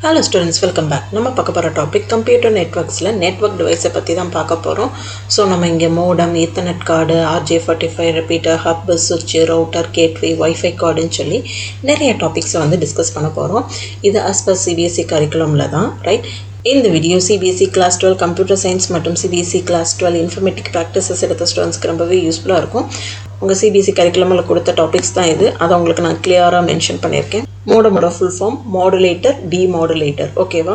Hello students, welcome back. நம்ம பார்க்க போற டாபிக் கம்ப்யூட்டர் நெட்வொர்க்ஸ்ல நெட்வொர்க் டிவைஸை பத்தி தான் பார்க்க போறோம். ஸோ நம்ம இங்கே modem, ethernet card, RJ45 repeater, hub, சுவிட்ச், ரவுட்டர், கேட்வே, வைஃபை கார்டுன்னு சொல்லி நிறைய டாபிக்ஸை வந்து டிஸ்கஸ் பண்ண போறோம். இது as per CBSE கரிக்குலம்ல தான், ரைட்? இந்த video CBSE class 12 computer science மற்றும் CBSE கிளாஸ் 12 இன்ஃபர்மேட்டிக் ப்ராக்டிசஸ் எடுத்த ஸ்டூடெண்ட்ஸ்க்கு ரொம்பவே யூஸ்ஃபுல்லாக இருக்கும். உங்கள் CBSE கரிக்குலமில் கொடுத்த டாபிக்ஸ் தான் இது. அதை உங்களுக்கு நான் கிளியராக மென்ஷன் பண்ணியிருக்கேன். மோடமோட ஃபுல் ஃபார்ம் மாடுலேட்டர், டிமாடுலேட்டர், ஓகேவா?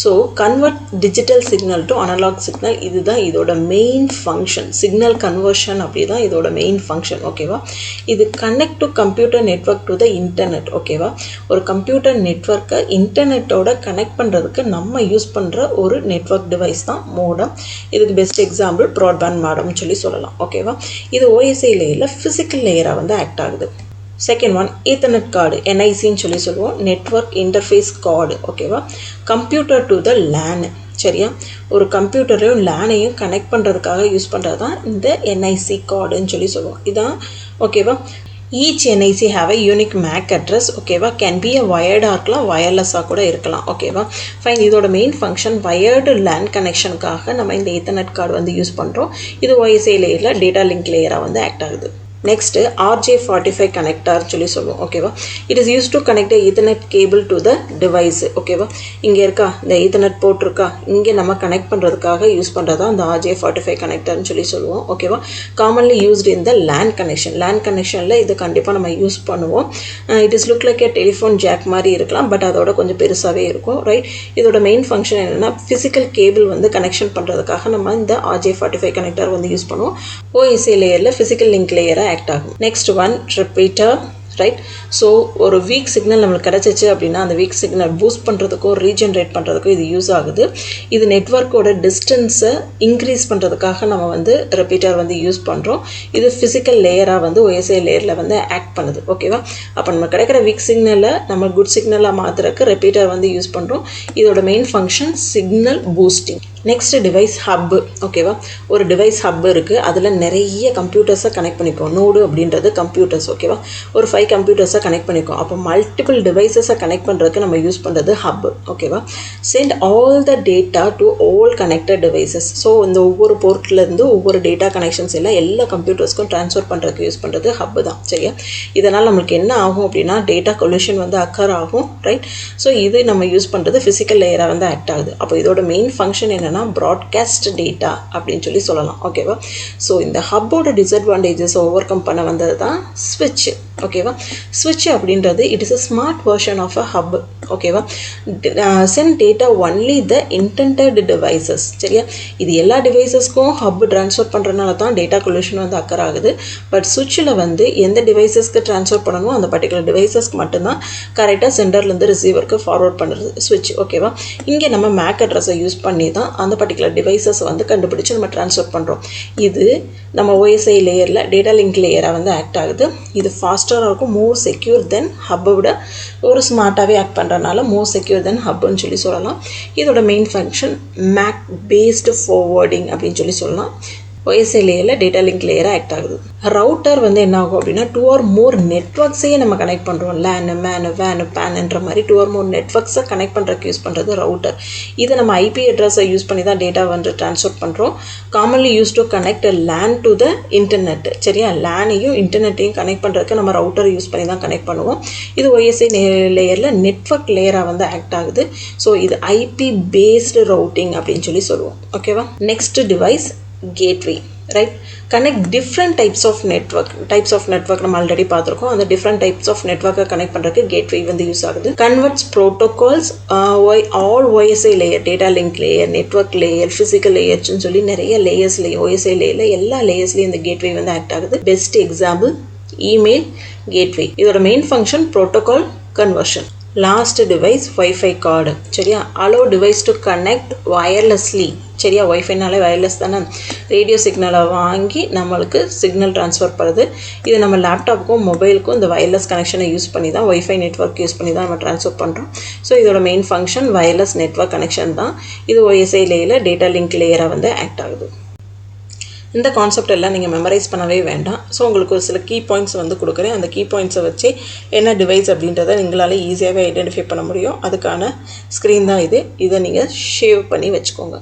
So convert digital signal to analogue signal, இதுதான் இதோட மெயின் ஃபங்க்ஷன். சிக்னல் கன்வர்ஷன் அப்படி தான் இதோட மெயின் ஃபங்க்ஷன், ஓகேவா? இது connect to computer network to the internet, ஓகேவா? ஒரு கம்ப்யூட்டர் நெட்வொர்க்கை இன்டர்நெட்டோட கனெக்ட் பண்ணுறதுக்கு நம்ம யூஸ் பண்ணுற ஒரு நெட்வொர்க் டிவைஸ் தான் மோடம். இதுக்கு பெஸ்ட் எக்ஸாம்பிள் ப்ராட்பேண்ட் மாடம்னு சொல்லலாம், ஓகேவா? இது OSI லேயரில் ஃபிசிக்கல் லேயராக வந்து ஆக்ட் ஆகுது. செகண்ட் ஒன் ஈத்தர்நெட் கார்டு, NICன்னு சொல்லுவோம், நெட்வொர்க் இன்டர்ஃபேஸ் கார்டு, ஓகேவா? கம்ப்யூட்டர் டு த லேன், சரியா? ஒரு கம்ப்யூட்டரையும் லேனையும் கனெக்ட் பண்ணுறதுக்காக யூஸ் பண்ணுறது தான் இந்த NIC கார்டுன்னு சொல்லுவோம். இதான், ஓகேவா? Each NIC have a unique MAC address, ஓகேவா? கேன் பி a wired இருக்கலாம், வயர்லெஸ்ஸாக கூட இருக்கலாம், ஓகேவா? ஃபைன். இதோட மெயின் ஃபங்க்ஷன் வயர்டு லேன் கனெக்ஷனுக்காக நம்ம இந்த ஈத்தர்நெட் கார்டு வந்து யூஸ் பண்ணுறோம். இது OSI லேயரில் டேட்டா லிங்க் லேயராக வந்து ஆக்ட் ஆகுது. நெக்ஸ்ட்டு RJ45 கனெக்டர்னு சொல்லுவோம், ஓகேவா? It is use to connect ethernet cable to the device, ஓகேவா? இங்கே இருக்கா இந்த ஈத்தர்நெட் போர்ட் இருக்கா, இங்கே நம்ம கனெக்ட் பண்ணுறதுக்காக யூஸ் பண்ணுறதா இந்த RJ45 கனெக்டர்னு சொல்லுவோம், ஓகேவா? Commonly used in the LAN connection. LAN கனெக்ஷனில் இது கண்டிப்பாக நம்ம யூஸ் பண்ணுவோம். It is look like a telephone jack மாதிரி இருக்கலாம், பட் அதோட கொஞ்சம் பெருசாகவே இருக்கும், ரைட்? இதோட மெயின் ஃபங்க்ஷன் என்னென்னா ஃபிசிக்கல் கேபிள் வந்து கனெக்ஷன் பண்ணுறதுக்காக நம்ம இந்த RJ45 கனெக்டர் வந்து யூஸ் பண்ணுவோம். OSI லேயரில் ஃபிசிக்கல் லிங்க் லேயராக ஆக்ட் ஆகும். Next one repeater, right? So ஒரு வீக் சிக்னல் நம்மளுக்கு கிடச்சிச்சு அப்படின்னா அந்த வீக் சிக்னல் பூஸ்ட் பண்ணுறதுக்கும் ரீஜென்ரேட் பண்ணுறதுக்கும் இது யூஸ் ஆகுது. இது நெட்வொர்க்கோட டிஸ்டன்ஸை இன்க்ரீஸ் பண்ணுறதுக்காக நம்ம வந்து ரிப்பீட்டர் வந்து யூஸ் பண்ணுறோம். இது ஃபிசிக்கல் லேயராக வந்து OSI லேயரில் வந்து ஆக்ட் பண்ணுது, ஓகேவா? அப்போ நம்ம கிடைக்கிற வீக் சிக்னலை நம்ம குட் சிக்னலாக மாற்றுறதுக்கு ரிப்பீட்டர் வந்து யூஸ் பண்ணுறோம். இதோட main function signal boosting. Next device hub, ஓகேவா? ஒரு டிவைஸ் ஹப் இருக்குது, அதில் நிறைய கம்ப்யூட்டர்ஸை கனெக்ட் பண்ணிக்கோம். நோடு அப்படின்றது கம்ப்யூட்டர்ஸ், ஓகேவா? ஒரு 5 கம்ப்யூட்டர்ஸை கனெக்ட் பண்ணிக்கோம். அப்போ மல்டிபிள் டிவைசஸை கனெக்ட் பண்ணுறதுக்கு நம்ம யூஸ் பண்ணுறது ஹப், ஓகேவா? Send all the data to all connected devices. So இந்த ஒவ்வொரு போர்ட்லேருந்து ஒவ்வொரு டேட்டா கனெக்ஷன்ஸ் எல்லாம் எல்லா கம்ப்யூட்டர்ஸ்க்கும் ட்ரான்ஸ்ஃபர் பண்ணுறதுக்கு யூஸ் பண்ணுறது ஹப் தான், சரியா? இதனால் நம்மளுக்கு என்ன ஆகும் அப்படின்னா டேட்டா கொல்யூஷன் வந்து அக்கர் ஆகும், ரைட்? ஸோ இது நம்ம யூஸ் பண்ணுறது ஃபிசிக்கல் லேயராக வந்து ஆக்ட் ஆகுது. அப்போ இதோட மெயின் ஃபங்க்ஷன் என்ன, ப்ராட்காஸ்ட் டேட்டா அப்படின்னு சொல்லலாம், ஓகேவா? ஸோ இந்த ஹப்போட டிஸ்அட்வான்டேஜஸ் ஓவர் கம் பண்ண வந்தது தான் ஸ்விட்ச், ஓகேவா? ஸ்விட்ச் அப்படின்றது it is a smart version of a hub, ஓகேவா? Send data only the intended devices, சரியா? இது எல்லா டிவைசஸ்க்கும் ஹப் ட்ரான்ஸ்ஃபர் பண்ணுறதுனால தான் டேட்டா கொல்யூஷன் வந்து அக்கர் ஆகுது. பட் ஸ்விட்சில் வந்து எந்த டிவைசஸ்க்கு ட்ரான்ஸ்ஃபர் பண்ணணும் அந்த பர்டிகுலர் டிவைசஸ்க்கு மட்டும்தான் கரெக்டாக சென்டர்லேருந்து ரிசீவருக்கு ஃபார்வர்ட் பண்ணுறது ஸ்விட்ச், ஓகேவா? இங்கே நம்ம மேக் அட்ரஸை யூஸ் பண்ணி தான் அந்த பர்டிகுலர் டிவைசஸ் வந்து கண்டுபிடிச்சு நம்ம ட்ரான்ஸ்ஃபர் பண்ணுறோம். இது நம்ம OSI லேயரில் டேட்டா லிங்க் லேயராக வந்து ஆக்ட் ஆகுது. இது ஃபாஸ்டராக இருக்கும், மோர் செக்யூர் தென் ஹப்பை விட ஒரு ஸ்மார்ட்டாகவே ஆக்ட் பண்ணுறதுனால மோர் செக்யூர் தென் ஹப்புன்னு சொல்லலாம். இதோட main function MAC based forwarding அப்படின்னு சொல்லலாம். OSI லேயரில் டேட்டா லிங்க் லேயராக ஆக்ட் ஆகுது. ரவுட்டர் வந்து என்ன ஆகும் அப்படின்னா 2 or more நெட்வொர்க்ஸையே நம்ம கனெக்ட் பண்ணுறோம். லேனு, மேனு, வேனு, பேனுன்ற மாதிரி 2 or more நெட்வொர்க்ஸை கனெக்ட் பண்ணுறதுக்கு யூஸ் பண்ணுறது ரவுட்டர். இதை நம்ம IP அட்ரஸை யூஸ் பண்ணி தான் டேட்டா வந்து ட்ரான்ஸ்ஃபர் பண்ணுறோம். Commonly use to connect LAN to the internet, சரியா? லேனையும் இன்டர்நெட்டையும் கனெக்ட் பண்ணுறதுக்கு நம்ம ரவுட்டர் யூஸ் பண்ணி தான் கனெக்ட் பண்ணுவோம். இது OSI லேயரில் நெட்வொர்க் லேயராக வந்து ஆக்ட் ஆகுது. ஸோ இது IP பேஸ்டு ரவுட்டிங் அப்படின்னு சொல்லுவோம், ஓகேவா? Next device gateway, right? Connect different types of network நம்ம ஆல்ரெடி பார்த்துருக்கோம். அந்த டிஃப்ரெண்ட் டைப்ஸ் ஆஃப் நெட்வொர்க்கை கனெக்ட் பண்ணுறதுக்கு கேட்வே வந்து யூஸ் ஆகுது. Converts protocols all OSI layer, data link layer, network layer, physical லேயர்ஸ்னு சொல்லி நிறைய லேயர்ஸ்லேயும் OSI லேயரில் எல்லா லேயர்ஸ்லேயும் இந்த கேட்வே வந்து ஆக்ட் ஆகுது. Best example email gateway. இதோட main function protocol conversion. Last device wifi card, சரியா? Allow device to connect wirelessly, சரியா? வைஃபைனாலே வயர்லெஸ் தானே. ரேடியோ சிக்னலை வாங்கி நம்மளுக்கு சிக்னல் ட்ரான்ஸ்ஃபர் பண்ணுறது. இது நம்ம லேப்டாப்புக்கும் மொபைலுக்கும் இந்த வயர்லெஸ் கனெக்ஷனை யூஸ் பண்ணி தான் வைஃபை நெட்வொர்க் யூஸ் பண்ணி தான் நம்ம ட்ரான்ஸ்ஃபர் பண்ணுறோம். ஸோ இதோட main function wireless network connection தான். இது OSI லேயரில் டேட்டா லிங்க் லேயராக வந்து ஆக்ட் ஆகுது. இந்த கான்செப்ட் எல்லாம் நீங்கள் மெமரைஸ் பண்ணவே வேண்டாம். ஸோ உங்களுக்கு ஒரு சில கீ பாயிண்ட்ஸ் வந்து கொடுக்குறேன். அந்த கீ பாயிண்ட்ஸை வச்சு என்ன டிவைஸ் அப்படின்றத நீங்களால் ஈஸியாகவே ஐடென்டிஃபை பண்ண முடியும். அதுக்கான ஸ்க்ரீன் தான் இது. இதை நீங்கள் ஷேவ் பண்ணி வச்சுக்கோங்க.